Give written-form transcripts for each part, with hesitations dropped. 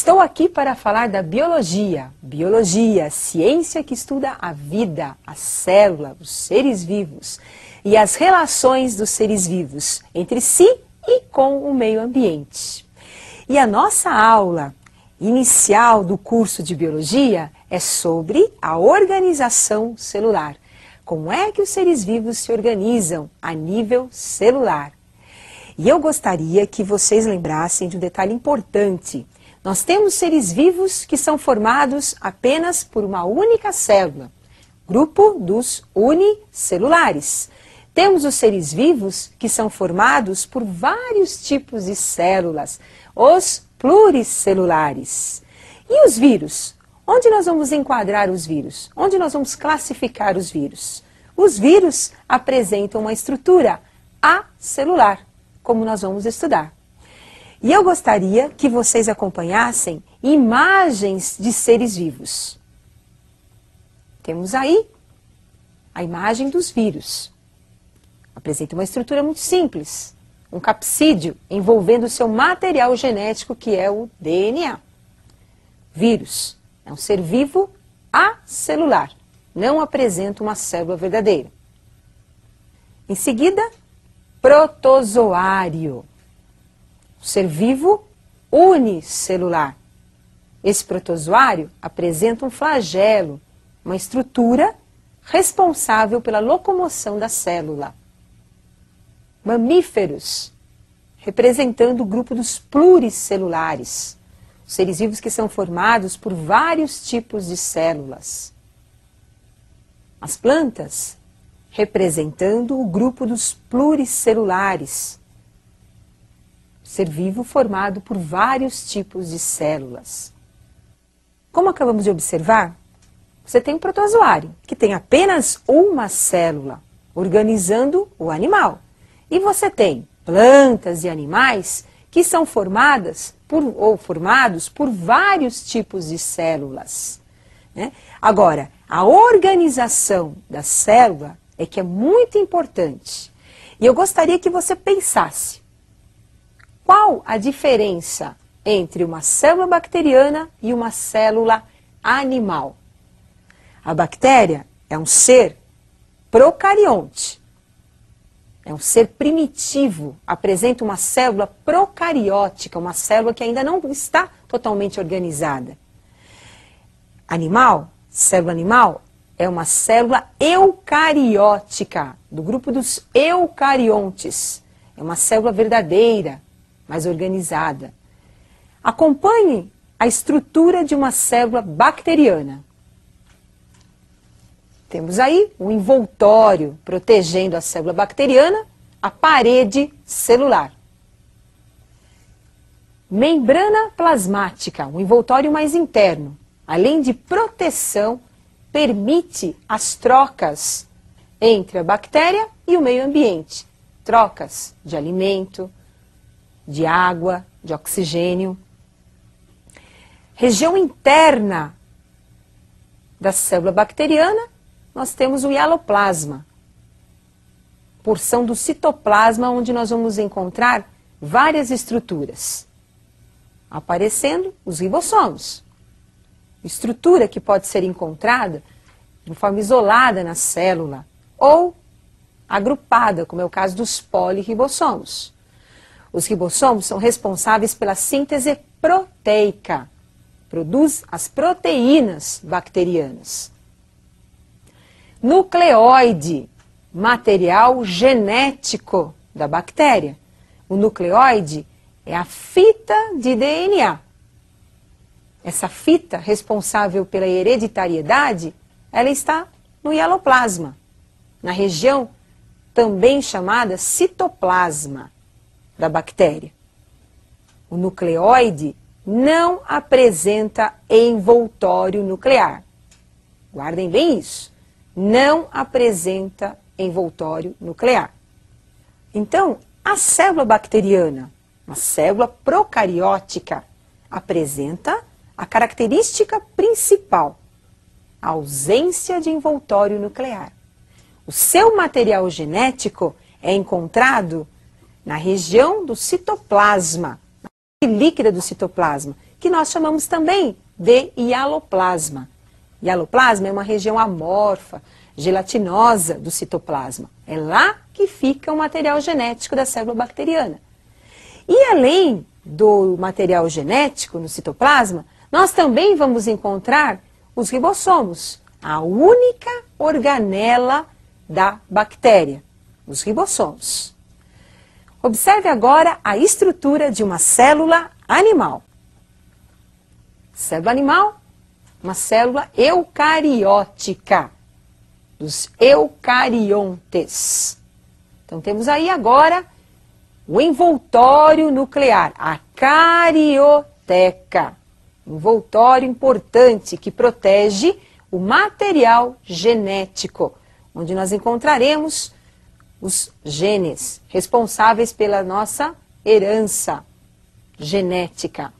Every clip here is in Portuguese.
Estou aqui para falar da biologia. Biologia, ciência que estuda a vida, a célula, os seres vivos e as relações dos seres vivos entre si e com o meio ambiente. E a nossa aula inicial do curso de biologia é sobre a organização celular. Como é que os seres vivos se organizam a nível celular? E eu gostaria que vocês lembrassem de um detalhe importante. Nós temos seres vivos que são formados apenas por uma única célula, grupo dos unicelulares. Temos os seres vivos que são formados por vários tipos de células, os pluricelulares. E os vírus? Onde nós vamos enquadrar os vírus? Onde nós vamos classificar os vírus? Os vírus apresentam uma estrutura acelular, como nós vamos estudar. E eu gostaria que vocês acompanhassem imagens de seres vivos. Temos aí a imagem dos vírus. Apresenta uma estrutura muito simples, um capsídeo envolvendo seu material genético, que é o DNA. Vírus é um ser vivo acelular, não apresenta uma célula verdadeira. Em seguida, protozoário. Ser vivo unicelular. Esse protozoário apresenta um flagelo, uma estrutura responsável pela locomoção da célula. Mamíferos, representando o grupo dos pluricelulares, seres vivos que são formados por vários tipos de células. As plantas, representando o grupo dos pluricelulares, ser vivo formado por vários tipos de células. Como acabamos de observar, você tem um protozoário, que tem apenas uma célula, organizando o animal. E você tem plantas e animais que são formados por vários tipos de células, né? Agora, a organização da célula é que é muito importante. E eu gostaria que você pensasse. Qual a diferença entre uma célula bacteriana e uma célula animal? A bactéria é um ser procarionte. É um ser primitivo, apresenta uma célula procariótica, uma célula que ainda não está totalmente organizada. Célula animal, é uma célula eucariótica, do grupo dos eucariontes. É uma célula verdadeira, mais organizada. Acompanhe a estrutura de uma célula bacteriana. Temos aí um envoltório protegendo a célula bacteriana, a parede celular. Membrana plasmática, um envoltório mais interno. Além de proteção, permite as trocas entre a bactéria e o meio ambiente. Trocas de alimento, de água, de oxigênio. Região interna da célula bacteriana, nós temos o hialoplasma, porção do citoplasma, onde nós vamos encontrar várias estruturas. Aparecendo os ribossomos, estrutura que pode ser encontrada de forma isolada na célula ou agrupada, como é o caso dos poliribossomos. Os ribossomos são responsáveis pela síntese proteica, produz as proteínas bacterianas. Nucleóide, material genético da bactéria. O nucleóide é a fita de DNA. Essa fita, responsável pela hereditariedade, ela está no hialoplasma, na região também chamada citoplasma da bactéria. O nucleóide não apresenta envoltório nuclear. Guardem bem isso. Não apresenta envoltório nuclear. Então, a célula bacteriana, uma célula procariótica, apresenta a característica principal, a ausência de envoltório nuclear. O seu material genético é encontrado na região do citoplasma, líquida do citoplasma, que nós chamamos também de hialoplasma. Hialoplasma é uma região amorfa, gelatinosa do citoplasma. É lá que fica o material genético da célula bacteriana. E além do material genético no citoplasma, nós também vamos encontrar os ribossomos, a única organela da bactéria, os ribossomos. Observe agora a estrutura de uma célula animal. Célula animal, uma célula eucariótica, dos eucariontes. Então temos aí agora o envoltório nuclear, a carioteca. Envoltório importante que protege o material genético, onde nós encontraremos os genes responsáveis pela nossa herança genética.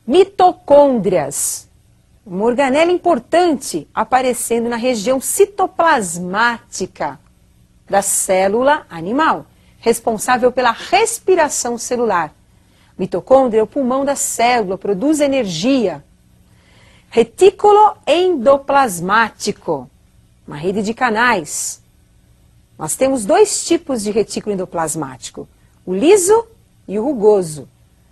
Mitocôndrias, uma organela importante aparecendo na região citoplasmática da célula animal, responsável pela respiração celular. Mitocôndria é o pulmão da célula, produz energia. Retículo endoplasmático, uma rede de canais. Nós temos dois tipos de retículo endoplasmático, o liso e o rugoso.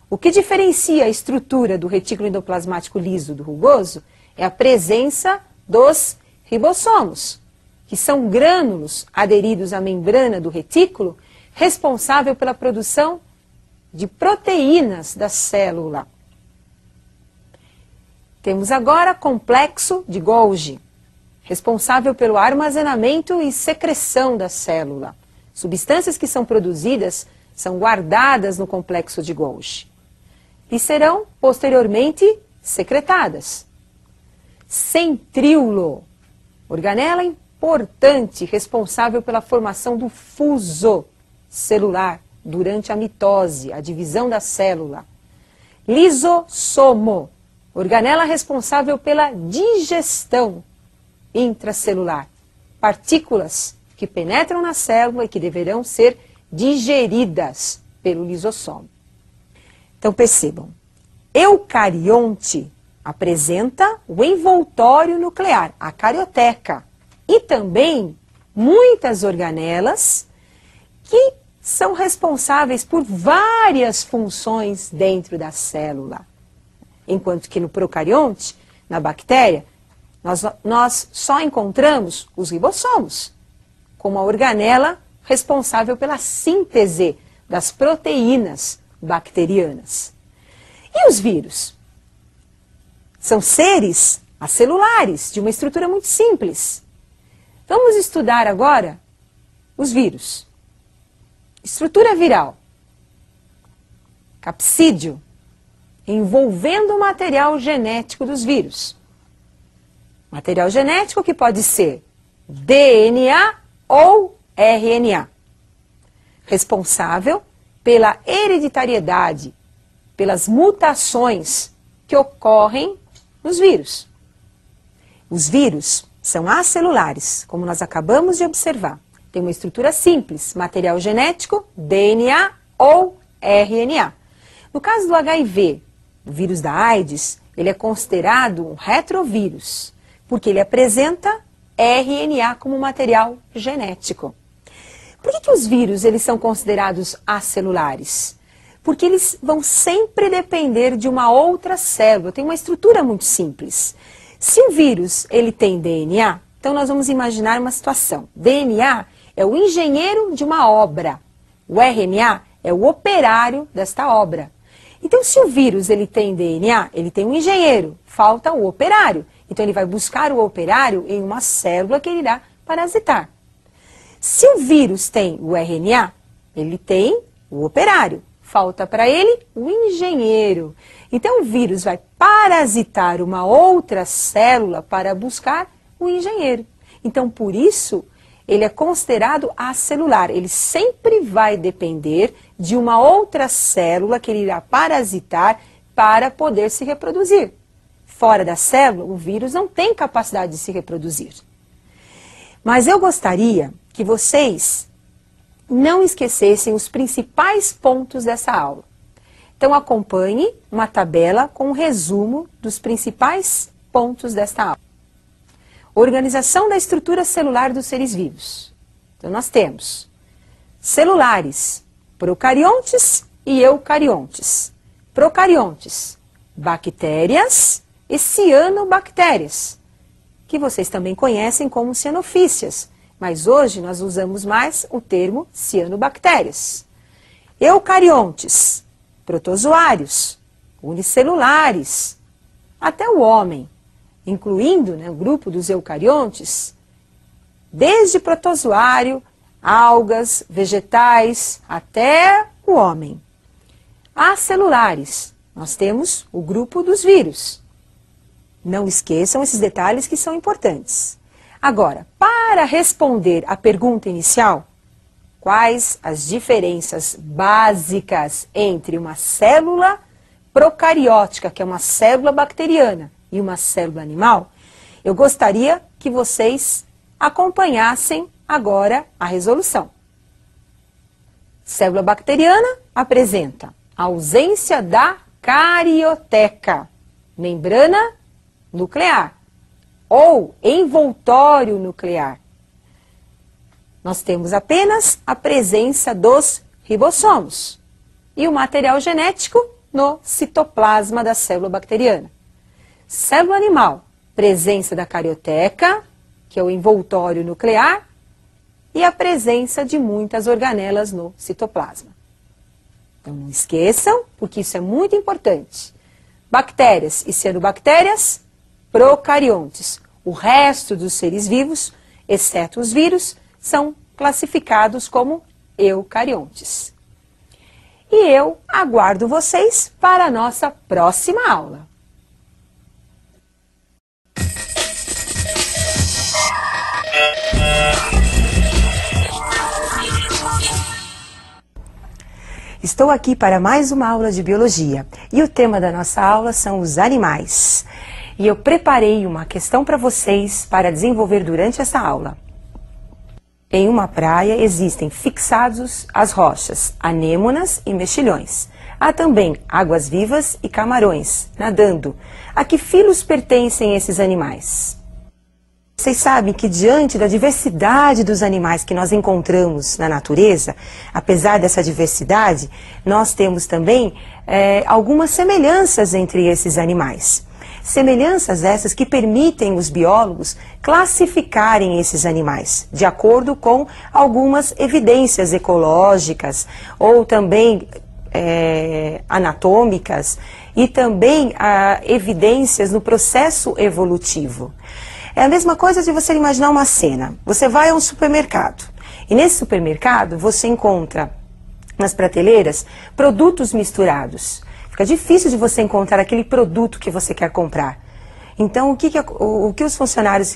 O que diferencia a estrutura do retículo endoplasmático liso do rugoso é a presença dos ribossomos, que são grânulos aderidos à membrana do retículo, responsável pela produção de proteínas da célula. Temos agora complexo de Golgi, responsável pelo armazenamento e secreção da célula. Substâncias que são produzidas são guardadas no complexo de Golgi e serão posteriormente secretadas. Centríolo, organela importante responsável pela formação do fuso celular durante a mitose, a divisão da célula. Lisossomo, organela responsável pela digestão intracelular. Partículas que penetram na célula e que deverão ser digeridas pelo lisossomo. Então percebam, eucarionte apresenta o envoltório nuclear, a carioteca, e também muitas organelas que são responsáveis por várias funções dentro da célula. Enquanto que no procarionte, na bactéria, nós só encontramos os ribossomos, como a organela responsável pela síntese das proteínas bacterianas. E os vírus? São seres acelulares, de uma estrutura muito simples. Vamos estudar agora os vírus. Estrutura viral. Capsídeo, envolvendo o material genético dos vírus. Material genético que pode ser DNA ou RNA. Responsável pela hereditariedade, pelas mutações que ocorrem nos vírus. Os vírus são acelulares, como nós acabamos de observar. Tem uma estrutura simples, material genético, DNA ou RNA. No caso do HIV, o vírus da AIDS, ele é considerado um retrovírus, porque ele apresenta RNA como material genético. Por que os vírus eles são considerados acelulares? Porque eles vão sempre depender de uma outra célula, tem uma estrutura muito simples. Se o vírus ele tem DNA, então nós vamos imaginar uma situação. DNA é o engenheiro de uma obra, o RNA é o operário desta obra. Então se o vírus ele tem DNA, ele tem um engenheiro, falta o operário. Então ele vai buscar o operário em uma célula que ele irá parasitar. Se o vírus tem o RNA, ele tem o operário. Falta para ele o engenheiro. Então o vírus vai parasitar uma outra célula para buscar o engenheiro. Então por isso ele é considerado acelular. Ele sempre vai depender de uma outra célula que ele irá parasitar para poder se reproduzir. Fora da célula, o vírus não tem capacidade de se reproduzir. Mas eu gostaria que vocês não esquecessem os principais pontos dessa aula. Então acompanhe uma tabela com um resumo dos principais pontos desta aula. Organização da estrutura celular dos seres vivos. Então nós temos celulares, procariontes e eucariontes. Procariontes, bactérias e cianobactérias, que vocês também conhecem como cianofícias, mas hoje nós usamos mais o termo cianobactérias. Eucariontes, protozoários, unicelulares, até o homem, incluindo, né, o grupo dos eucariontes, desde protozoário, algas, vegetais, até o homem. Acelulares, nós temos o grupo dos vírus. Não esqueçam esses detalhes que são importantes. Agora, para responder à pergunta inicial, quais as diferenças básicas entre uma célula procariótica, que é uma célula bacteriana, e uma célula animal, eu gostaria que vocês acompanhassem agora a resolução. Célula bacteriana apresenta a ausência da carioteca, membrana nuclear, ou envoltório nuclear. Nós temos apenas a presença dos ribossomos e o material genético no citoplasma da célula bacteriana. Célula animal, presença da carioteca, que é o envoltório nuclear, e a presença de muitas organelas no citoplasma. Então não esqueçam, porque isso é muito importante. Bactérias e cianobactérias, procariontes. O resto dos seres vivos, exceto os vírus, são classificados como eucariontes. E eu aguardo vocês para a nossa próxima aula. Estou aqui para mais uma aula de biologia e o tema da nossa aula são os animais. E eu preparei uma questão para vocês para desenvolver durante essa aula. Em uma praia existem fixados às rochas anêmonas e mexilhões. Há também águas-vivas e camarões nadando. A que filos pertencem esses animais? Vocês sabem que diante da diversidade dos animais que nós encontramos na natureza, apesar dessa diversidade, nós temos também algumas semelhanças entre esses animais. Semelhanças essas que permitem os biólogos classificarem esses animais, de acordo com algumas evidências ecológicas ou também anatômicas e também evidências no processo evolutivo. É a mesma coisa de você imaginar uma cena. Você vai a um supermercado e nesse supermercado você encontra nas prateleiras produtos misturados. Fica difícil de você encontrar aquele produto que você quer comprar. Então, o que os funcionários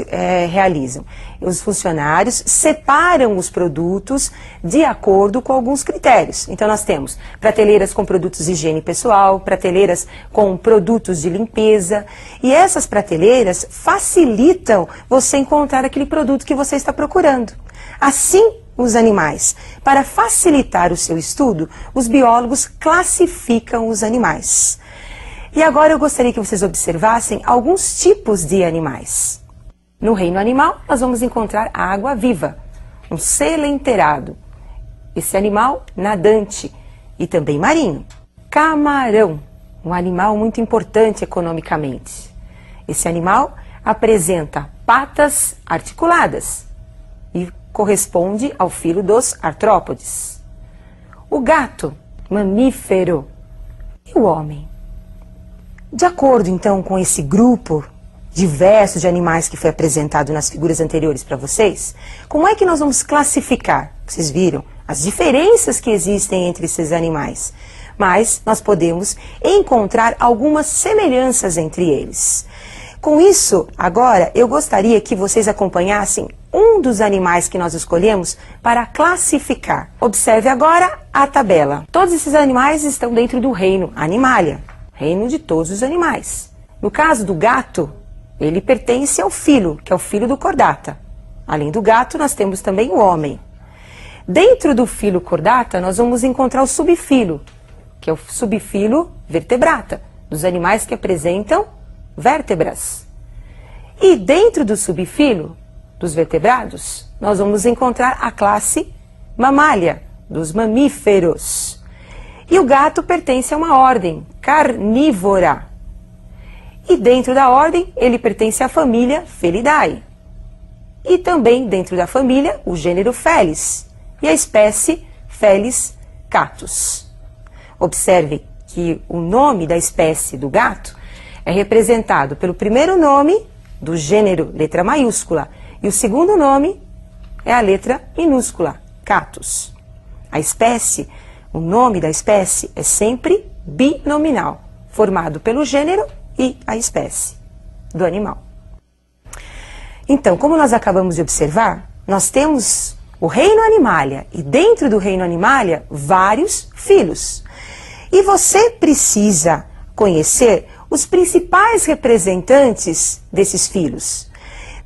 realizam? Os funcionários separam os produtos de acordo com alguns critérios. Então, nós temos prateleiras com produtos de higiene pessoal, prateleiras com produtos de limpeza. E essas prateleiras facilitam você encontrar aquele produto que você está procurando. Assim, os animais. Para facilitar o seu estudo, os biólogos classificam os animais. E agora eu gostaria que vocês observassem alguns tipos de animais. No reino animal, nós vamos encontrar a água-viva, um selenterado. Esse animal nadante e também marinho. Camarão, um animal muito importante economicamente. Esse animal apresenta patas articuladas e corresponde ao filo dos artrópodes. O gato, mamífero. E o homem? De acordo, então, com esse grupo diverso de animais que foi apresentado nas figuras anteriores para vocês, como é que nós vamos classificar? Vocês viram as diferenças que existem entre esses animais, mas nós podemos encontrar algumas semelhanças entre eles. Com isso, agora, eu gostaria que vocês acompanhassem um dos animais que nós escolhemos para classificar. Observe agora a tabela. Todos esses animais estão dentro do reino Animalia, reino de todos os animais. No caso do gato, ele pertence ao filo, que é o filo do Chordata. Além do gato, nós temos também o homem. Dentro do filo Chordata, nós vamos encontrar o subfilo, que que é o subfilo Vertebrata, dos animais que apresentam vértebras. E dentro do subfilo dos vertebrados, nós vamos encontrar a classe Mammalia, dos mamíferos. E o gato pertence a uma ordem carnívora. E dentro da ordem, ele pertence à família Felidae. E também dentro da família, o gênero Felis e a espécie Felis catus. Observe que o nome da espécie do gato é representado pelo primeiro nome do gênero, letra maiúscula, e o segundo nome é a letra minúscula, catus. A espécie, o nome da espécie é sempre binominal, formado pelo gênero e a espécie do animal. Então, como nós acabamos de observar, nós temos o reino Animalia e dentro do reino Animalia vários filos. E você precisa conhecer os principais representantes desses filos.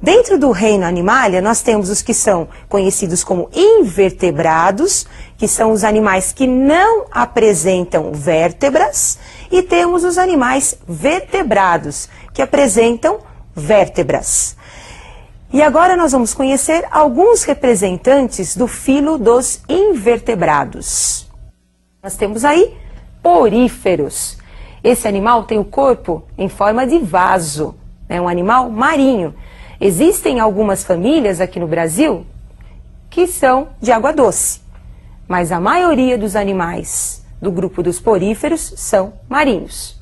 Dentro do reino Animalia, nós temos os que são conhecidos como invertebrados, que são os animais que não apresentam vértebras, e temos os animais vertebrados, que apresentam vértebras. E agora nós vamos conhecer alguns representantes do filo dos invertebrados. Nós temos aí poríferos. Esse animal tem o corpo em forma de vaso, é um animal marinho. Existem algumas famílias aqui no Brasil que são de água doce, mas a maioria dos animais do grupo dos poríferos são marinhos.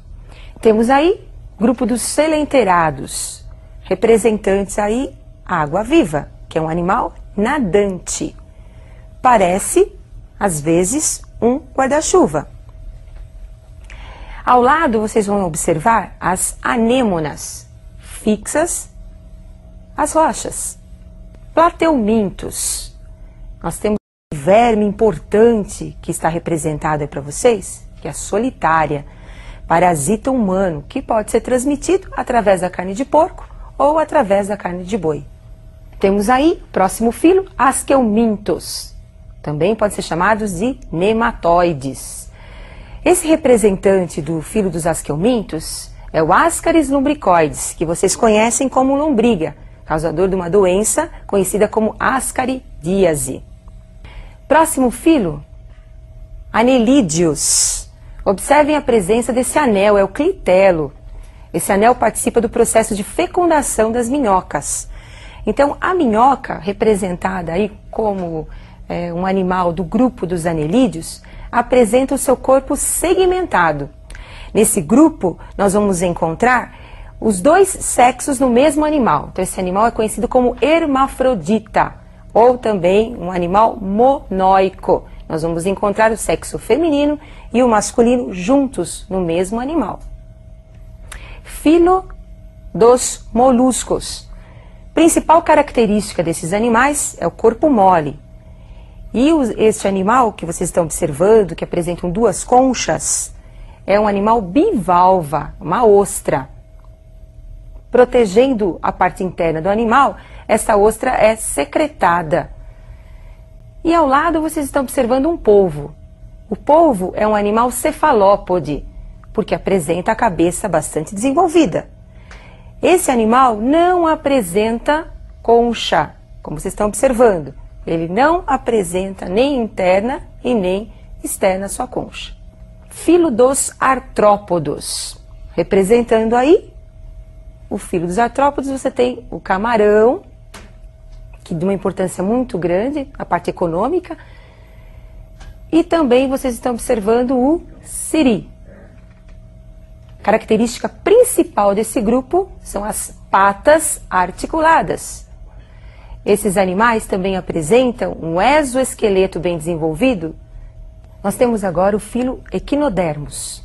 Temos aí o grupo dos selenterados, representantes aí água-viva, que é um animal nadante. Parece, às vezes, um guarda-chuva. Ao lado, vocês vão observar as anêmonas, fixas às rochas. Plateumintos. Nós temos um verme importante que está representado aí para vocês, que é a solitária, parasita humano, que pode ser transmitido através da carne de porco ou através da carne de boi. Temos aí, próximo filo, asqueumintos. Também pode ser chamados de nematóides. Esse representante do filo dos asqueumintos é o Ascaris lumbricoides, que vocês conhecem como lombriga, causador de uma doença conhecida como ascaridíase. Próximo filo, Anelídeos. Observem a presença desse anel, é o clitelo. Esse anel participa do processo de fecundação das minhocas. Então, a minhoca, representada aí como um animal do grupo dos anelídeos, apresenta o seu corpo segmentado. Nesse grupo, nós vamos encontrar os dois sexos no mesmo animal. Então, esse animal é conhecido como hermafrodita, ou também um animal monóico. Nós vamos encontrar o sexo feminino e o masculino juntos no mesmo animal. Filo dos moluscos. Principal característica desses animais é o corpo mole. E este animal que vocês estão observando, que apresentam duas conchas, é um animal bivalva, uma ostra. Protegendo a parte interna do animal, essa ostra é secretada. E ao lado vocês estão observando um polvo. O polvo é um animal cefalópode, porque apresenta a cabeça bastante desenvolvida. Esse animal não apresenta concha, como vocês estão observando. Ele não apresenta nem interna e nem externa sua concha. Filo dos artrópodos. Representando aí o filo dos artrópodos, você tem o camarão, que de uma importância muito grande, a parte econômica. E também vocês estão observando o siri. Característica principal desse grupo são as patas articuladas. Esses animais também apresentam um exoesqueleto bem desenvolvido. Nós temos agora o filo Equinodermos,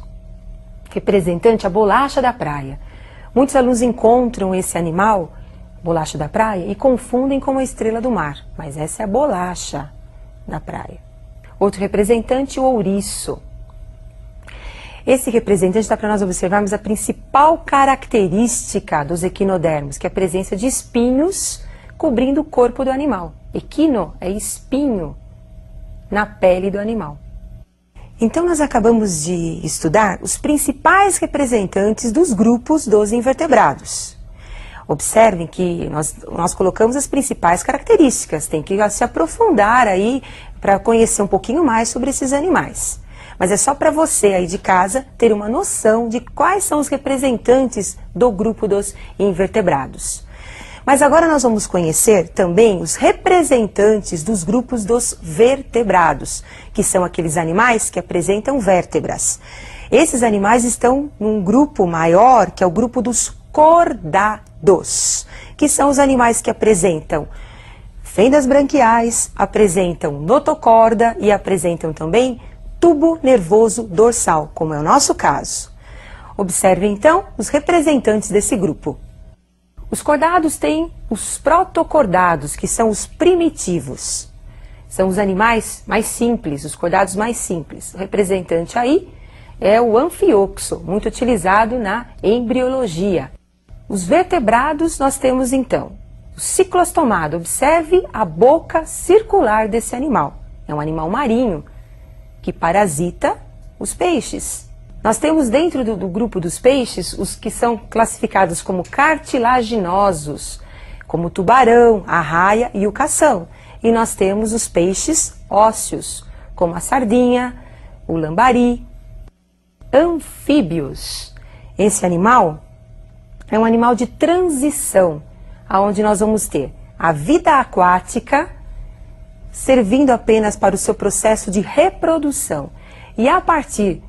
representante a bolacha da praia. Muitos alunos encontram esse animal, bolacha da praia, e confundem com a estrela do mar, mas essa é a bolacha da praia. Outro representante, o ouriço. Esse representante dá para nós observarmos a principal característica dos equinodermos, que é a presença de espinhos cobrindo o corpo do animal. Equino é espinho na pele do animal. Então nós acabamos de estudar os principais representantes dos grupos dos invertebrados. Observem que nós colocamos as principais características, tem que se aprofundar aí para conhecer um pouquinho mais sobre esses animais. Mas é só para você aí de casa ter uma noção de quais são os representantes do grupo dos invertebrados. Mas agora nós vamos conhecer também os representantes dos grupos dos vertebrados, que são aqueles animais que apresentam vértebras. Esses animais estão num grupo maior, que é o grupo dos cordados, que são os animais que apresentam fendas branquiais, apresentam notocorda e apresentam também tubo nervoso dorsal, como é o nosso caso. Observe então os representantes desse grupo. Os cordados têm os protocordados, que são os primitivos. São os animais mais simples, os cordados mais simples. O representante aí é o anfioxo, muito utilizado na embriologia. Os vertebrados nós temos então o ciclostomado. Observe a boca circular desse animal. É um animal marinho que parasita os peixes. Nós temos dentro do grupo dos peixes os que são classificados como cartilaginosos, como o tubarão, a raia e o cação. E nós temos os peixes ósseos, como a sardinha, o lambari. Anfíbios. Esse animal é um animal de transição, onde nós vamos ter a vida aquática servindo apenas para o seu processo de reprodução. E a partir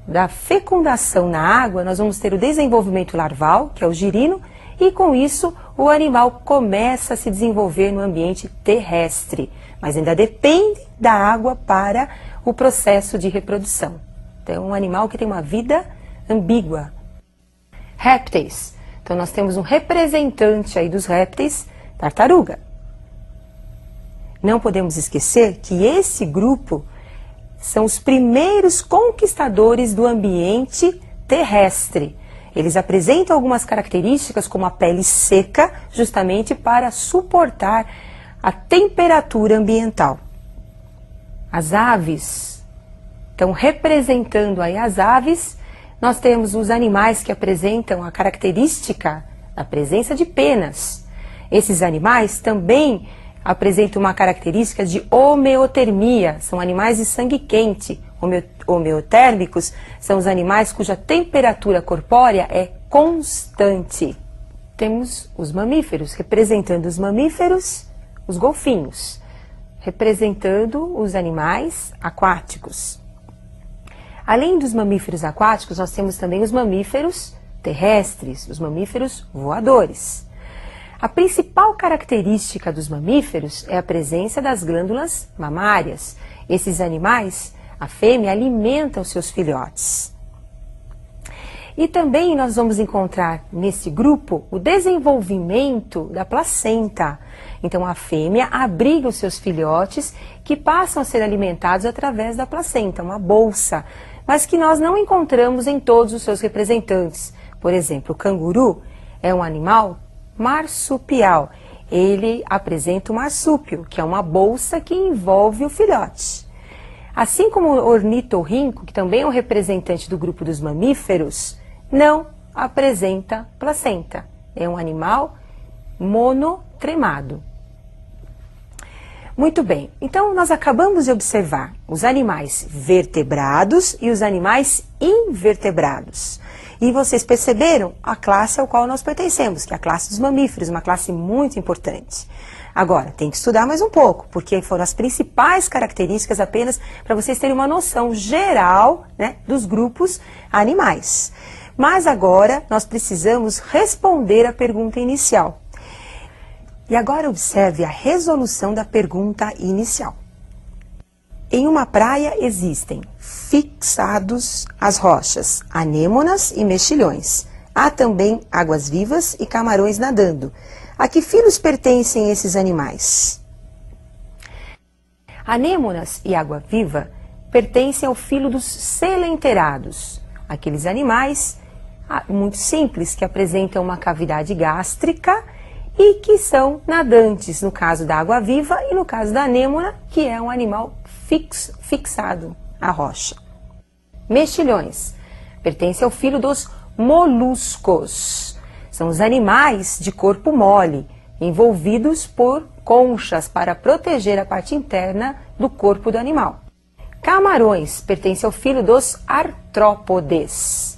da fecundação na água, nós vamos ter o desenvolvimento larval, que é o girino, e com isso o animal começa a se desenvolver no ambiente terrestre, mas ainda depende da água para o processo de reprodução. Então é um animal que tem uma vida ambígua. Répteis. Então nós temos um representante aí dos répteis, tartaruga. Não podemos esquecer que esse grupo são os primeiros conquistadores do ambiente terrestre. Eles apresentam algumas características como a pele seca, justamente para suportar a temperatura ambiental. As aves, então representando aí as aves, nós temos os animais que apresentam a característica da presença de penas. Esses animais também apresentam uma característica de homeotermia, são animais de sangue quente. Homeotérmicos são os animais cuja temperatura corpórea é constante. Temos os mamíferos, representando os mamíferos, os golfinhos, representando os animais aquáticos. Além dos mamíferos aquáticos, nós temos também os mamíferos terrestres, os mamíferos voadores. A principal característica dos mamíferos é a presença das glândulas mamárias. Esses animais, a fêmea, alimenta os seus filhotes. E também nós vamos encontrar nesse grupo o desenvolvimento da placenta. Então a fêmea abriga os seus filhotes que passam a ser alimentados através da placenta, uma bolsa, mas que nós não encontramos em todos os seus representantes. Por exemplo, o canguru é um animal marsupial. Ele apresenta o marsúpio, que é uma bolsa que envolve o filhote. Assim como o ornitorrinco, que também é um representante do grupo dos mamíferos, não apresenta placenta. É um animal monotremado. Muito bem, então nós acabamos de observar os animais vertebrados e os animais invertebrados. E vocês perceberam a classe ao qual nós pertencemos, que é a classe dos mamíferos, uma classe muito importante. Agora, tem que estudar mais um pouco, porque foram as principais características apenas para vocês terem uma noção geral, né, dos grupos animais. Mas agora nós precisamos responder a pergunta inicial. E agora observe a resolução da pergunta inicial. Em uma praia existem fixados às rochas anêmonas e mexilhões. Há também águas-vivas e camarões nadando. A que filos pertencem esses animais? Anêmonas e água-viva pertencem ao filo dos selenterados, aqueles animais muito simples que apresentam uma cavidade gástrica e que são nadantes, no caso da água-viva e no caso da anêmona, que é um animal fixado à rocha. Mexilhões. Pertence ao filo dos moluscos. São os animais de corpo mole, envolvidos por conchas para proteger a parte interna do corpo do animal. Camarões. Pertence ao filo dos artrópodes.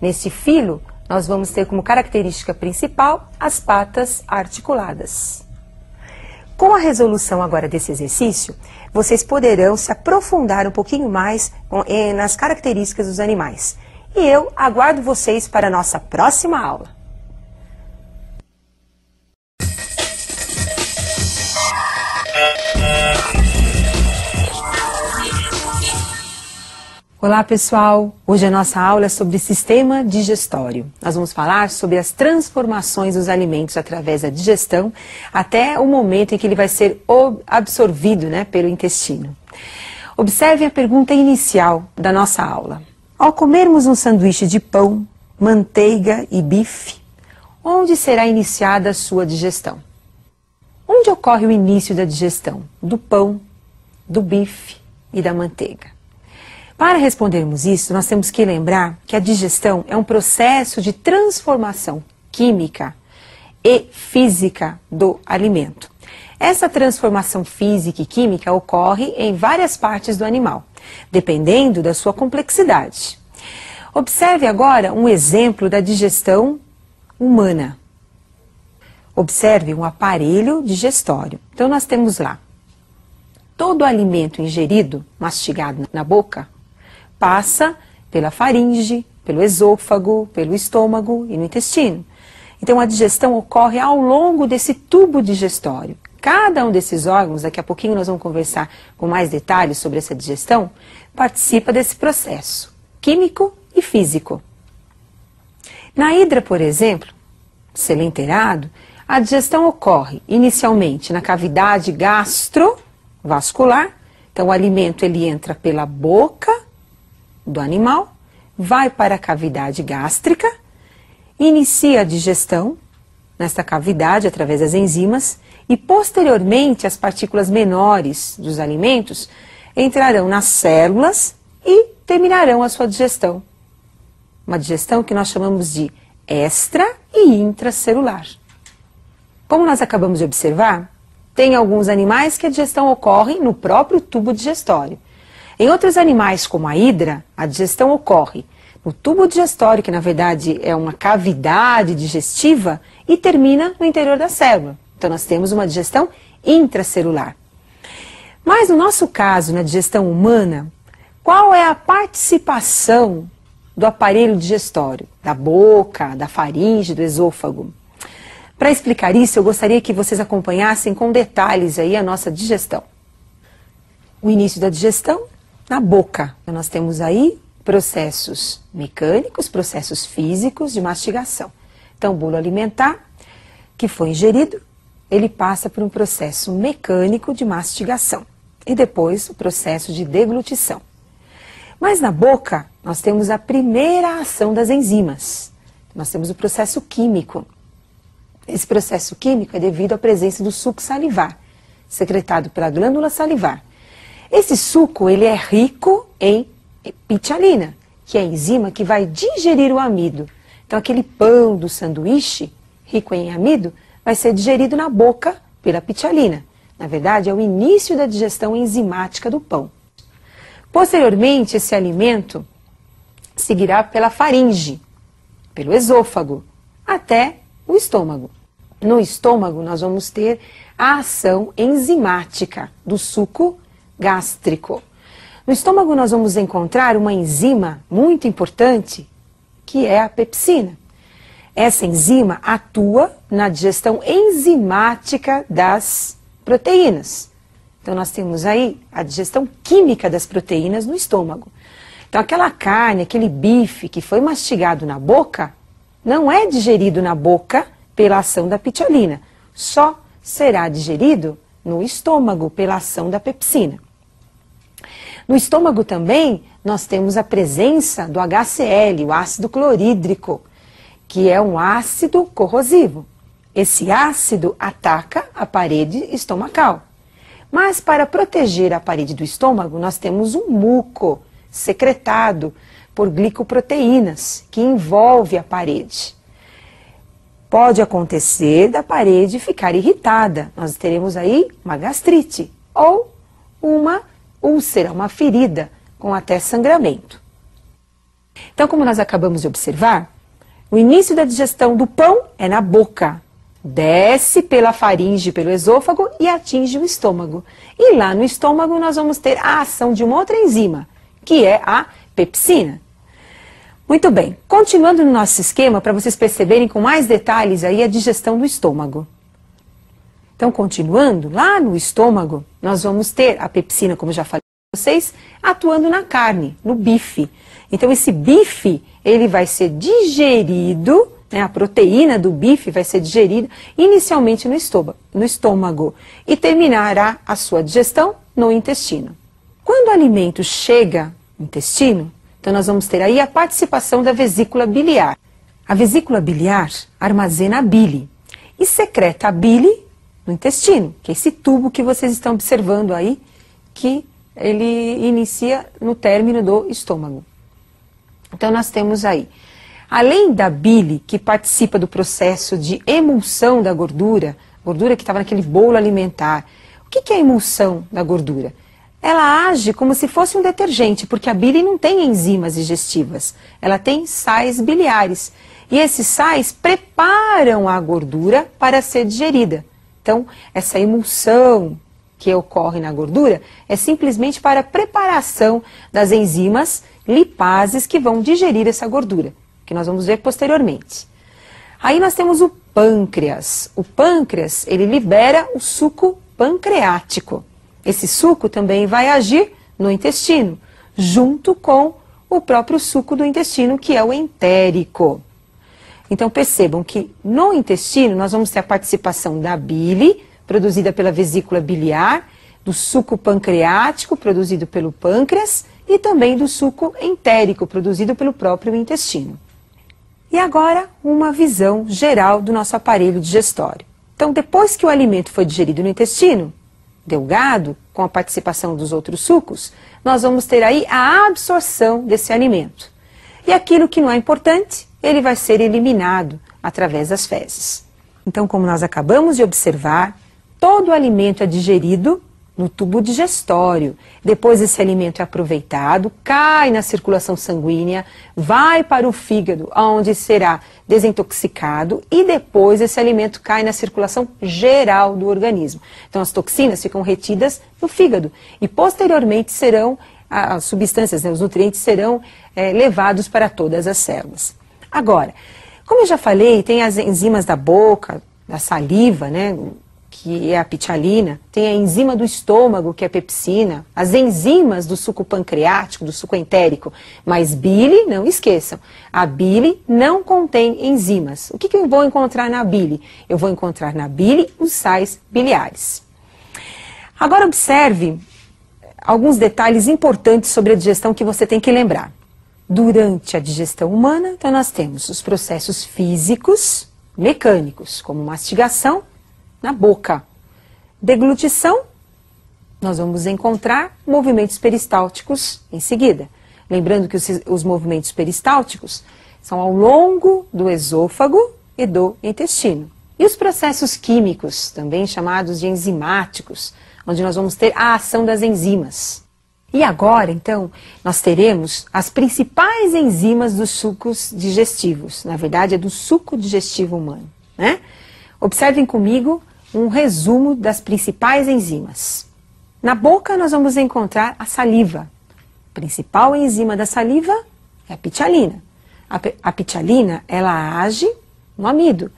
Nesse filo, nós vamos ter como característica principal as patas articuladas. Com a resolução agora desse exercício, vocês poderão se aprofundar um pouquinho mais nas características dos animais. E eu aguardo vocês para a nossa próxima aula. Olá pessoal, hoje a nossa aula é sobre sistema digestório. Nós vamos falar sobre as transformações dos alimentos através da digestão até o momento em que ele vai ser absorvido, pelo intestino. Observem a pergunta inicial da nossa aula. Ao comermos um sanduíche de pão, manteiga e bife, onde será iniciada a sua digestão? Onde ocorre o início da digestão? Do pão, do bife e da manteiga. Para respondermos isso, nós temos que lembrar que a digestão é um processo de transformação química e física do alimento. Essa transformação física e química ocorre em várias partes do animal, dependendo da sua complexidade. Observe agora um exemplo da digestão humana. Observe um aparelho digestório. Então nós temos lá todo o alimento ingerido, mastigado na boca, passa pela faringe, pelo esôfago, pelo estômago e no intestino. Então a digestão ocorre ao longo desse tubo digestório. Cada um desses órgãos, daqui a pouquinho nós vamos conversar com mais detalhes sobre essa digestão, participa desse processo químico e físico. Na hidra, por exemplo, selenterado, a digestão ocorre inicialmente na cavidade gastrovascular. Então o alimento ele entra pela boca do animal, vai para a cavidade gástrica, inicia a digestão nesta cavidade através das enzimas e posteriormente as partículas menores dos alimentos entrarão nas células e terminarão a sua digestão. Uma digestão que nós chamamos de extra e intracelular. Como nós acabamos de observar, tem alguns animais que a digestão ocorre no próprio tubo digestório. Em outros animais, como a hidra, a digestão ocorre no tubo digestório, que na verdade é uma cavidade digestiva, e termina no interior da célula. Então nós temos uma digestão intracelular. Mas no nosso caso, na digestão humana, qual é a participação do aparelho digestório? Da boca, da faringe, do esôfago? Para explicar isso, eu gostaria que vocês acompanhassem com detalhes aí a nossa digestão. O início da digestão na boca. Então, nós temos aí processos mecânicos, processos físicos de mastigação. Então, o bolo alimentar que foi ingerido, ele passa por um processo mecânico de mastigação e depois o processo de deglutição. Mas na boca, nós temos a primeira ação das enzimas. Nós temos o processo químico. Esse processo químico é devido à presença do suco salivar, secretado pela glândula salivar. Esse suco ele é rico em pitialina, que é a enzima que vai digerir o amido. Então aquele pão do sanduíche, rico em amido, vai ser digerido na boca pela pitialina. Na verdade, é o início da digestão enzimática do pão. Posteriormente, esse alimento seguirá pela faringe, pelo esôfago, até o estômago. No estômago, nós vamos ter a ação enzimática do suco gástrico. No estômago nós vamos encontrar uma enzima muito importante, que é a pepsina. Essa enzima atua na digestão enzimática das proteínas. Então nós temos aí a digestão química das proteínas no estômago. Então aquela carne, aquele bife que foi mastigado na boca, não é digerido na boca pela ação da pitialina, só será digerido no estômago pela ação da pepsina. No estômago também nós temos a presença do HCl, o ácido clorídrico, que é um ácido corrosivo. Esse ácido ataca a parede estomacal. Mas para proteger a parede do estômago, nós temos um muco secretado por glicoproteínas, que envolve a parede. Pode acontecer da parede ficar irritada, nós teremos aí uma gastrite ou uma úlcera, uma ferida com até sangramento. Então, como nós acabamos de observar, o início da digestão do pão é na boca, desce pela faringe, pelo esôfago e atinge o estômago. E lá no estômago nós vamos ter a ação de uma outra enzima, que é a pepsina. Muito bem, continuando no nosso esquema, para vocês perceberem com mais detalhes aí a digestão do estômago. Então, continuando, lá no estômago, nós vamos ter a pepsina, como já falei para vocês, atuando na carne, no bife. Então, esse bife, ele vai ser digerido, né, a proteína do bife vai ser digerida inicialmente no estômago e terminará a sua digestão no intestino. Quando o alimento chega no intestino, então nós vamos ter aí a participação da vesícula biliar. A vesícula biliar armazena a bile e secreta a bile no intestino, que é esse tubo que vocês estão observando aí, que ele inicia no término do estômago. Então nós temos aí, além da bile que participa do processo de emulsão da gordura, gordura que estava naquele bolo alimentar. O que é a emulsão da gordura? Ela age como se fosse um detergente, porque a bile não tem enzimas digestivas, ela tem sais biliares. E esses sais preparam a gordura para ser digerida. Então, essa emulsão que ocorre na gordura é simplesmente para a preparação das enzimas lipases que vão digerir essa gordura, que nós vamos ver posteriormente. Aí nós temos o pâncreas. O pâncreas, ele libera o suco pancreático. Esse suco também vai agir no intestino, junto com o próprio suco do intestino, que é o entérico. Então percebam que no intestino nós vamos ter a participação da bile, produzida pela vesícula biliar, do suco pancreático, produzido pelo pâncreas, e também do suco entérico, produzido pelo próprio intestino. E agora, uma visão geral do nosso aparelho digestório. Então, depois que o alimento foi digerido no intestino delgado, com a participação dos outros sucos, nós vamos ter aí a absorção desse alimento. E aquilo que não é importante, ele vai ser eliminado através das fezes. Então, como nós acabamos de observar, todo o alimento é digerido no tubo digestório. Depois esse alimento é aproveitado, cai na circulação sanguínea, vai para o fígado, onde será desintoxicado e depois esse alimento cai na circulação geral do organismo. Então as toxinas ficam retidas no fígado e posteriormente serão, as substâncias, né, os nutrientes serão levados para todas as células. Agora, como eu já falei, tem as enzimas da boca, da saliva, né, que é a pitialina, tem a enzima do estômago, que é a pepsina, as enzimas do suco pancreático, do suco entérico, mas bile, não esqueçam, a bile não contém enzimas. O que eu vou encontrar na bile? Eu vou encontrar na bile os sais biliares. Agora observe alguns detalhes importantes sobre a digestão que você tem que lembrar. Durante a digestão humana, então nós temos os processos físicos, mecânicos, como mastigação, na boca. Deglutição, nós vamos encontrar movimentos peristálticos em seguida. Lembrando que os movimentos peristálticos são ao longo do esôfago e do intestino. E os processos químicos, também chamados de enzimáticos, onde nós vamos ter a ação das enzimas. E agora, então, nós teremos as principais enzimas dos sucos digestivos. Na verdade, é do suco digestivo humano, né? Observem comigo um resumo das principais enzimas. Na boca nós vamos encontrar a saliva. A principal enzima da saliva é a pitialina. A pitialina, ela age no amido.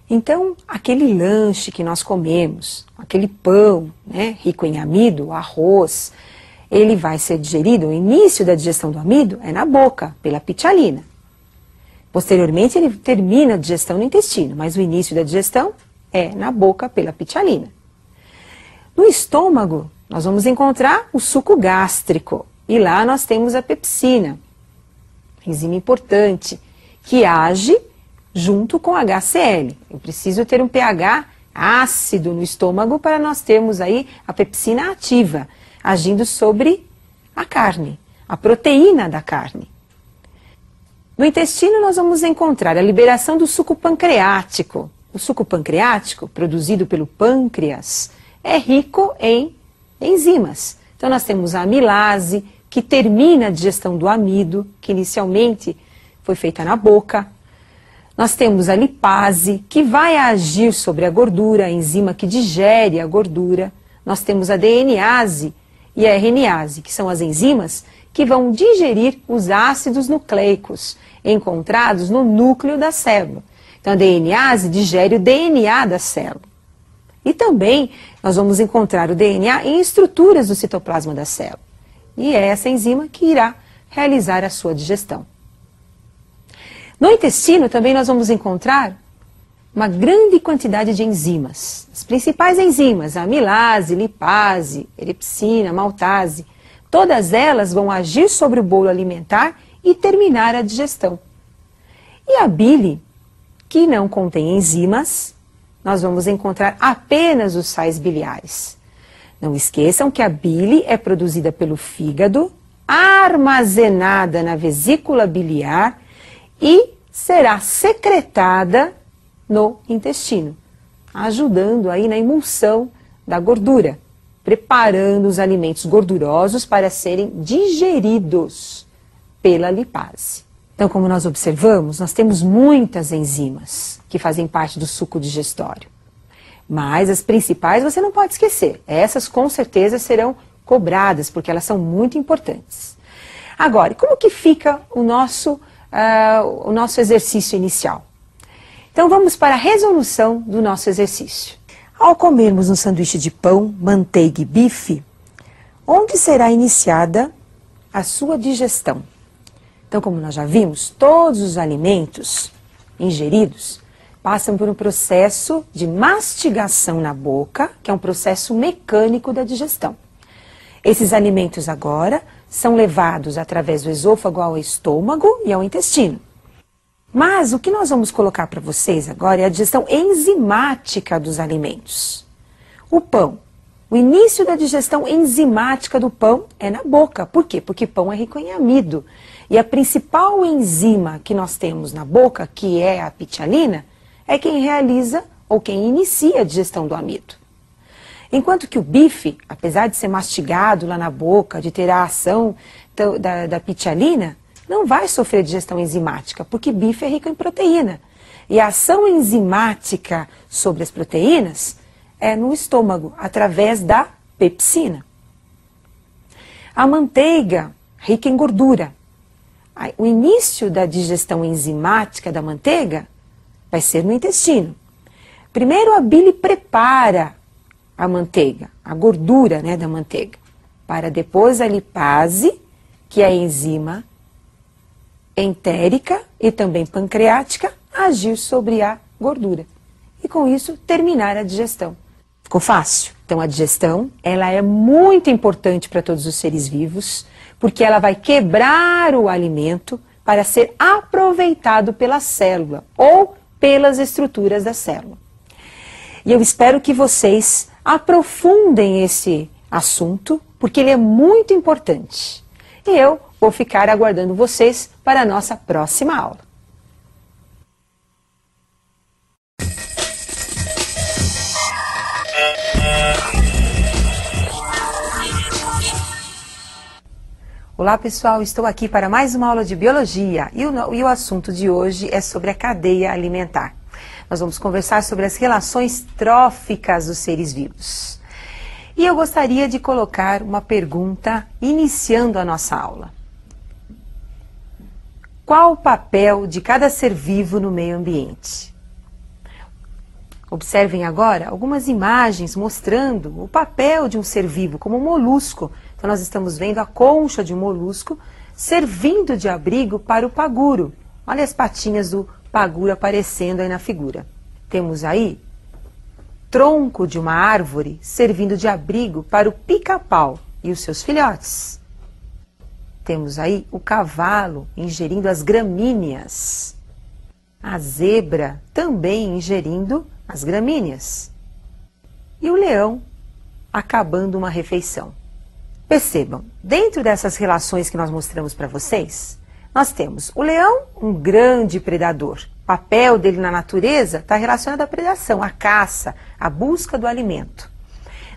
Então, aquele lanche que nós comemos, aquele pão, né, rico em amido, o arroz, ele vai ser digerido, o início da digestão do amido é na boca, pela pitialina. Posteriormente, ele termina a digestão no intestino, mas o início da digestão é na boca pela pitialina. No estômago, nós vamos encontrar o suco gástrico. E lá nós temos a pepsina, enzima importante, que age junto com HCl. Eu preciso ter um pH ácido no estômago para nós termos aí a pepsina ativa, agindo sobre a carne. a proteína da carne. No intestino nós vamos encontrar a liberação do suco pancreático. O suco pancreático, produzido pelo pâncreas, é rico em enzimas. Então nós temos a amilase, que termina a digestão do amido, que inicialmente foi feita na boca. Nós temos a lipase, que vai agir sobre a gordura, a enzima que digere a gordura. Nós temos a DNase e a RNase, que são as enzimas que vão digerir os ácidos nucleicos encontrados no núcleo da célula. Então a DNase digere o DNA da célula. E também nós vamos encontrar o DNA em estruturas do citoplasma da célula. E é essa enzima que irá realizar a sua digestão. No intestino também nós vamos encontrar uma grande quantidade de enzimas. As principais enzimas, a amilase, lipase, eripsina, maltase, todas elas vão agir sobre o bolo alimentar e terminar a digestão. E a bile, que não contém enzimas, nós vamos encontrar apenas os sais biliares. Não esqueçam que a bile é produzida pelo fígado, armazenada na vesícula biliar e será secretada no intestino, ajudando aí na emulsão da gordura, preparando os alimentos gordurosos para serem digeridos pela lipase. Então, como nós observamos, nós temos muitas enzimas que fazem parte do suco digestório. Mas as principais você não pode esquecer. Essas com certeza serão cobradas, porque elas são muito importantes. Agora, como que fica o nosso exercício inicial? Então vamos para a resolução do nosso exercício. Ao comermos um sanduíche de pão, manteiga e bife, onde será iniciada a sua digestão? Então, como nós já vimos, todos os alimentos ingeridos passam por um processo de mastigação na boca, que é um processo mecânico da digestão. Esses alimentos agora são levados através do esôfago ao estômago e ao intestino. Mas o que nós vamos colocar para vocês agora é a digestão enzimática dos alimentos. O pão. O início da digestão enzimática do pão é na boca. Por quê? Porque pão é rico em amido. E a principal enzima que nós temos na boca, que é a pitialina, é quem realiza ou quem inicia a digestão do amido. Enquanto que o bife, apesar de ser mastigado lá na boca, de ter a ação da pitialina, não vai sofrer digestão enzimática, porque bife é rico em proteína. E a ação enzimática sobre as proteínas é no estômago, através da pepsina. A manteiga, rica em gordura. O início da digestão enzimática da manteiga vai ser no intestino. Primeiro a bile prepara a manteiga, a gordura, né, da manteiga, para depois a lipase, que é a enzima entérica e também pancreática, agir sobre a gordura. E com isso terminar a digestão. Ficou fácil? Então a digestão, ela é muito importante para todos os seres vivos, porque ela vai quebrar o alimento para ser aproveitado pela célula ou pelas estruturas da célula. E eu espero que vocês aprofundem esse assunto, porque ele é muito importante. E eu vou ficar aguardando vocês para a nossa próxima aula. Olá pessoal, estou aqui para mais uma aula de Biologia e o assunto de hoje é sobre a cadeia alimentar. Nós vamos conversar sobre as relações tróficas dos seres vivos. E eu gostaria de colocar uma pergunta iniciando a nossa aula. Qual o papel de cada ser vivo no meio ambiente? Observem agora algumas imagens mostrando o papel de um ser vivo como um molusco. Então nós estamos vendo a concha de um molusco servindo de abrigo para o paguro. Olha as patinhas do paguro aparecendo aí na figura. Temos aí tronco de uma árvore servindo de abrigo para o pica-pau e os seus filhotes. Temos aí o cavalo ingerindo as gramíneas. A zebra também ingerindo as gramíneas. E o leão acabando uma refeição. Percebam, dentro dessas relações que nós mostramos para vocês, nós temos o leão, um grande predador. O papel dele na natureza está relacionado à predação, à caça, à busca do alimento.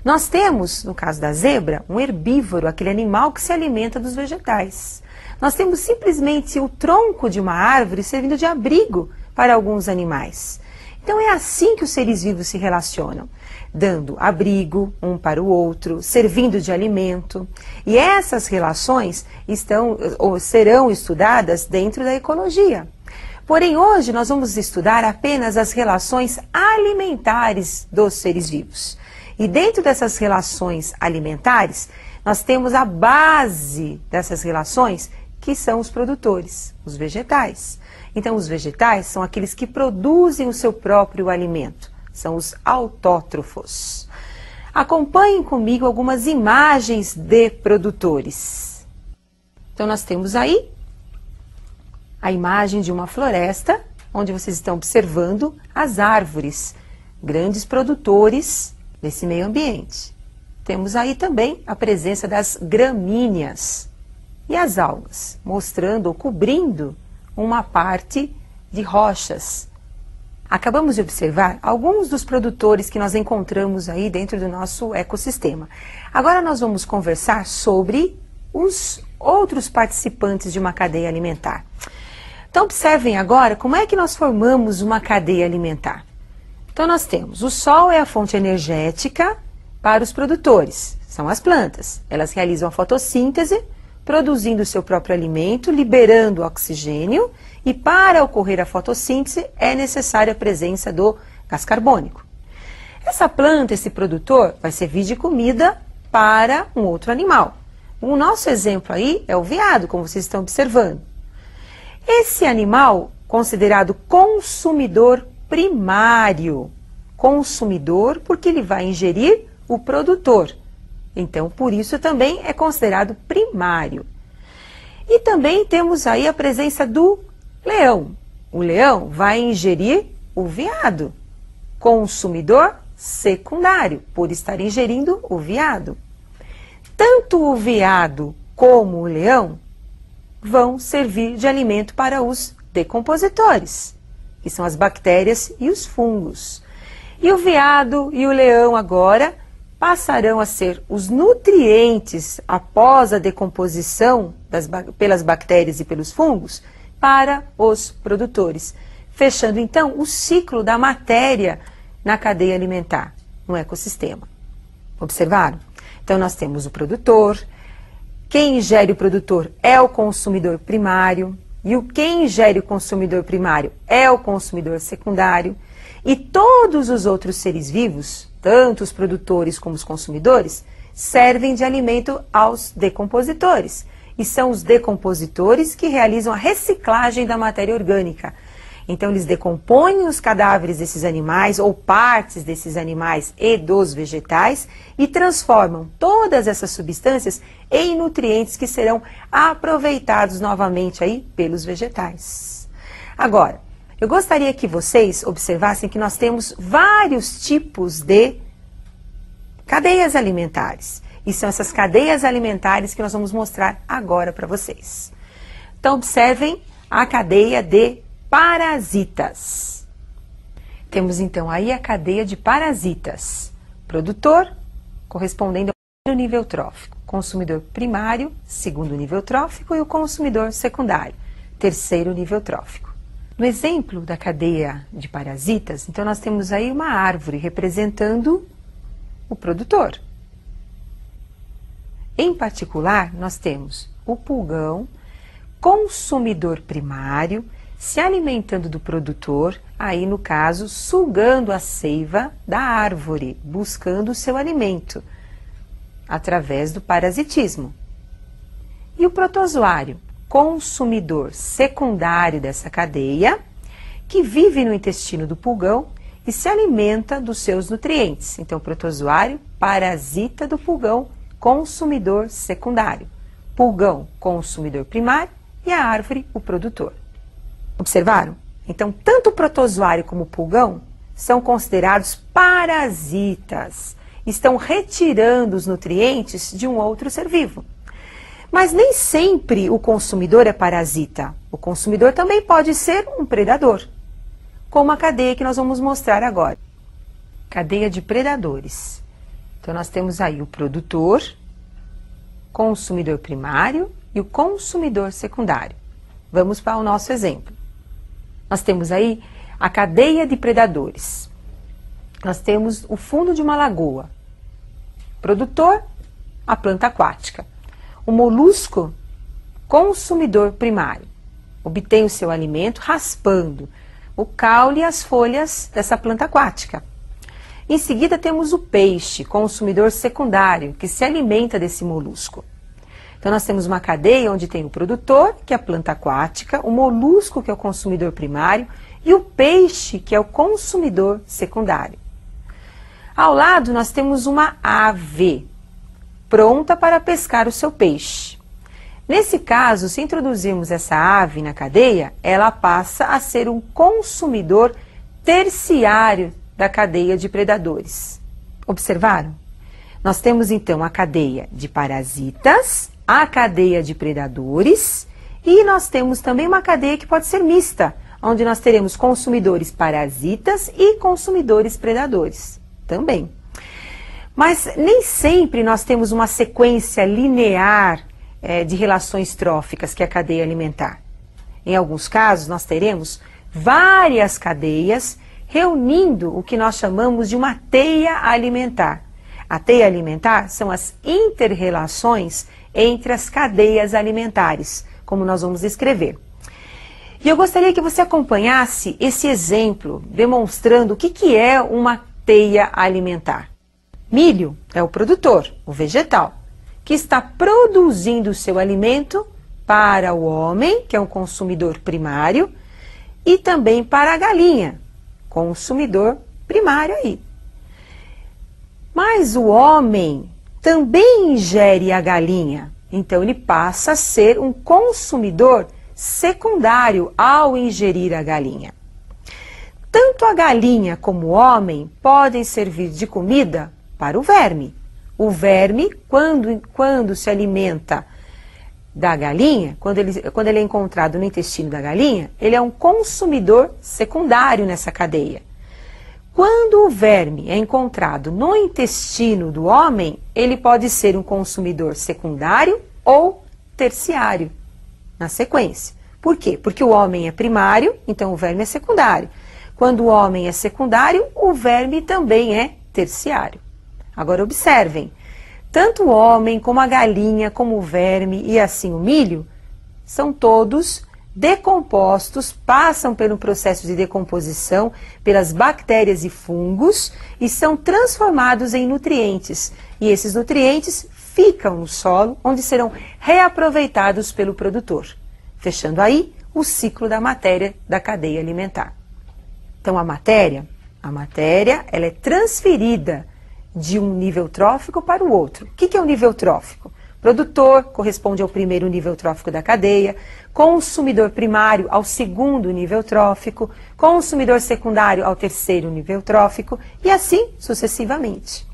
Nós temos, no caso da zebra, um herbívoro, aquele animal que se alimenta dos vegetais. Nós temos simplesmente o tronco de uma árvore servindo de abrigo para alguns animais. Então é assim que os seres vivos se relacionam, dando abrigo um para o outro, servindo de alimento. E essas relações estão ou serão estudadas dentro da ecologia. Porém, hoje nós vamos estudar apenas as relações alimentares dos seres vivos. E dentro dessas relações alimentares, nós temos a base dessas relações, que são os produtores, os vegetais. Então, os vegetais são aqueles que produzem o seu próprio alimento, são os autótrofos. Acompanhem comigo algumas imagens de produtores. Então, nós temos aí a imagem de uma floresta, onde vocês estão observando as árvores, grandes produtores desse meio ambiente. Temos aí também a presença das gramíneas e as algas, mostrando ou cobrindo uma parte de rochas. Acabamos de observar alguns dos produtores que nós encontramos aí dentro do nosso ecossistema. Agora nós vamos conversar sobre os outros participantes de uma cadeia alimentar. Então observem agora como é que nós formamos uma cadeia alimentar. Então nós temos o sol é a fonte energética para os produtores, são as plantas. Elas realizam a fotossíntese, produzindo o seu próprio alimento, liberando oxigênio, e para ocorrer a fotossíntese é necessária a presença do gás carbônico. Essa planta, esse produtor, vai servir de comida para um outro animal. O nosso exemplo aí é o veado, como vocês estão observando. Esse animal, considerado consumidor primário, consumidor porque ele vai ingerir o produtor. Então, por isso também é considerado primário. E também temos aí a presença do leão. O leão vai ingerir o veado, consumidor secundário, por estar ingerindo o veado. Tanto o veado como o leão vão servir de alimento para os decompositores, que são as bactérias e os fungos. E o veado e o leão agora passarão a ser os nutrientes após a decomposição pelas bactérias e pelos fungos para os produtores, fechando então o ciclo da matéria na cadeia alimentar, no ecossistema. Observaram? Então nós temos o produtor, quem ingere o produtor é o consumidor primário, e quem ingere o consumidor primário é o consumidor secundário, e todos os outros seres vivos, tanto os produtores como os consumidores, servem de alimento aos decompositores. E são os decompositores que realizam a reciclagem da matéria orgânica. Então, eles decompõem os cadáveres desses animais ou partes desses animais e dos vegetais e transformam todas essas substâncias em nutrientes que serão aproveitados novamente aí pelos vegetais. Agora, eu gostaria que vocês observassem que nós temos vários tipos de cadeias alimentares. E são essas cadeias alimentares que nós vamos mostrar agora para vocês. Então, observem a cadeia de parasitas. Temos então aí a cadeia de parasitas. Produtor, correspondendo ao primeiro nível trófico. Consumidor primário, segundo nível trófico. E o consumidor secundário, terceiro nível trófico. No exemplo da cadeia de parasitas, então nós temos aí uma árvore representando o produtor. Em particular, nós temos o pulgão, consumidor primário, se alimentando do produtor, aí no caso, sugando a seiva da árvore, buscando o seu alimento, através do parasitismo. E o protozoário, consumidor secundário dessa cadeia, que vive no intestino do pulgão e se alimenta dos seus nutrientes. Então, o protozoário, parasita do pulgão, consumidor secundário. Pulgão, consumidor primário e a árvore, o produtor. Observaram? Então, tanto o protozoário como o pulgão são considerados parasitas. estão retirando os nutrientes de um outro ser vivo. Mas nem sempre o consumidor é parasita. O consumidor também pode ser um predador, como a cadeia que nós vamos mostrar agora. Cadeia de predadores. Então nós temos aí o produtor, consumidor primário e o consumidor secundário. Vamos para o nosso exemplo. Nós temos aí a cadeia de predadores. Nós temos o fundo de uma lagoa. Produtor, a planta aquática. O molusco, consumidor primário, obtém o seu alimento raspando o caule e as folhas dessa planta aquática. Em seguida temos o peixe, consumidor secundário, que se alimenta desse molusco. Então nós temos uma cadeia onde tem o produtor, que é a planta aquática, o molusco, que é o consumidor primário, e o peixe, que é o consumidor secundário. Ao lado nós temos uma ave, pronta para pescar o seu peixe. Nesse caso, se introduzirmos essa ave na cadeia, ela passa a ser um consumidor terciário da cadeia de predadores. Observaram? Nós temos então a cadeia de parasitas, a cadeia de predadores e nós temos também uma cadeia que pode ser mista, onde nós teremos consumidores parasitas e consumidores predadores também. Mas nem sempre nós temos uma sequência linear de relações tróficas, que é a cadeia alimentar. Em alguns casos, nós teremos várias cadeias reunindo o que nós chamamos de uma teia alimentar. A teia alimentar são as inter-relações entre as cadeias alimentares, como nós vamos descrever. E eu gostaria que você acompanhasse esse exemplo, demonstrando o que é uma teia alimentar. Milho é o produtor, o vegetal, que está produzindo o seu alimento para o homem, que é um consumidor primário, e também para a galinha, consumidor primário aí. Mas o homem também ingere a galinha, então ele passa a ser um consumidor secundário ao ingerir a galinha. Tanto a galinha como o homem podem servir de comida para o verme. O verme, quando se alimenta da galinha, quando ele é encontrado no intestino da galinha, ele é um consumidor secundário nessa cadeia. Quando o verme é encontrado no intestino do homem, ele pode ser um consumidor secundário ou terciário, na sequência. Por quê? Porque o homem é primário, então o verme é secundário. Quando o homem é secundário, o verme também é terciário. Agora observem, tanto o homem como a galinha, como o verme e assim o milho, são todos decompostos, passam pelo processo de decomposição pelas bactérias e fungos e são transformados em nutrientes. E esses nutrientes ficam no solo, onde serão reaproveitados pelo produtor, fechando aí o ciclo da matéria da cadeia alimentar. Então a matéria ela é transferida de um nível trófico para o outro. O que é o nível trófico? Produtor corresponde ao primeiro nível trófico da cadeia, consumidor primário ao segundo nível trófico, consumidor secundário ao terceiro nível trófico e assim sucessivamente.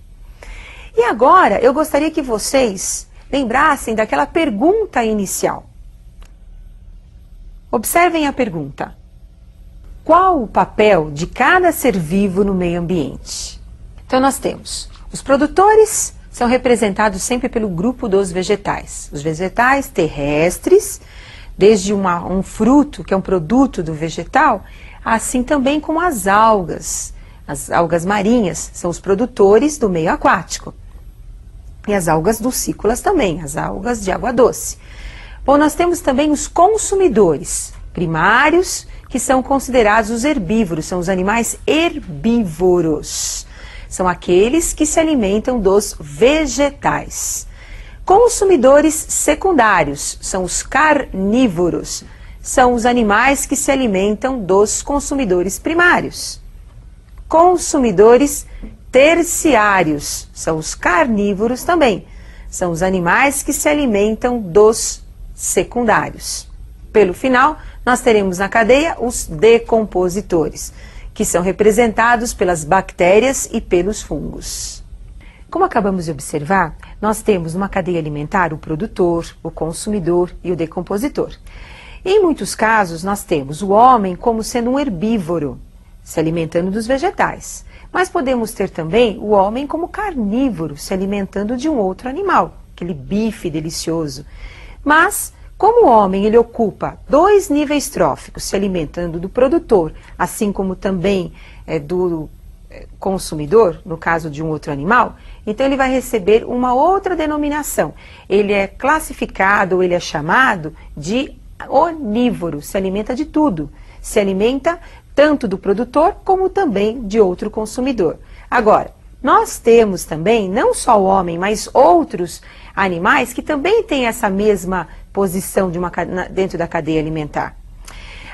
E agora eu gostaria que vocês lembrassem daquela pergunta inicial. Observem a pergunta. Qual o papel de cada ser vivo no meio ambiente? Então nós temos os produtores, são representados sempre pelo grupo dos vegetais. Os vegetais terrestres, desde um fruto, que é um produto do vegetal, assim também como as algas. As algas marinhas são os produtores do meio aquático. E as algas dulcícolas também, as algas de água doce. Bom, nós temos também os consumidores primários, que são considerados os herbívoros, são os animais herbívoros. São aqueles que se alimentam dos vegetais. Consumidores secundários são os carnívoros. São os animais que se alimentam dos consumidores primários. Consumidores terciários são os carnívoros também. São os animais que se alimentam dos secundários. Pelo final, nós teremos na cadeia os decompositores, que são representados pelas bactérias e pelos fungos. Como acabamos de observar, nós temos numa cadeia alimentar o produtor, o consumidor e o decompositor. Em muitos casos, nós temos o homem como sendo um herbívoro, se alimentando dos vegetais. Mas podemos ter também o homem como carnívoro, se alimentando de um outro animal, aquele bife delicioso. Mas, como o homem ele ocupa 2 níveis tróficos, se alimentando do produtor, assim como também do consumidor, no caso de um outro animal, então ele vai receber uma outra denominação. Ele é classificado, ou ele é chamado de onívoro, se alimenta de tudo. Se alimenta tanto do produtor como também de outro consumidor. Agora, nós temos também, não só o homem, mas outros animais que também têm essa mesma posição dentro da cadeia alimentar.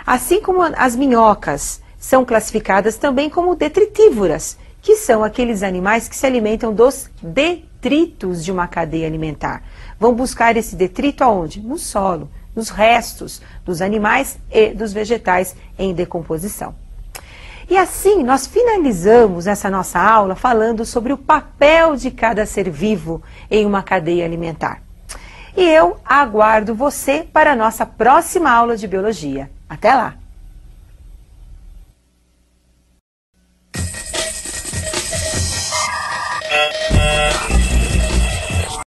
Assim como as minhocas são classificadas também como detritívoras, que são aqueles animais que se alimentam dos detritos de uma cadeia alimentar. Vão buscar esse detrito aonde? No solo, nos restos dos animais e dos vegetais em decomposição. E assim nós finalizamos essa nossa aula falando sobre o papel de cada ser vivo em uma cadeia alimentar. E eu aguardo você para a nossa próxima aula de biologia. Até lá!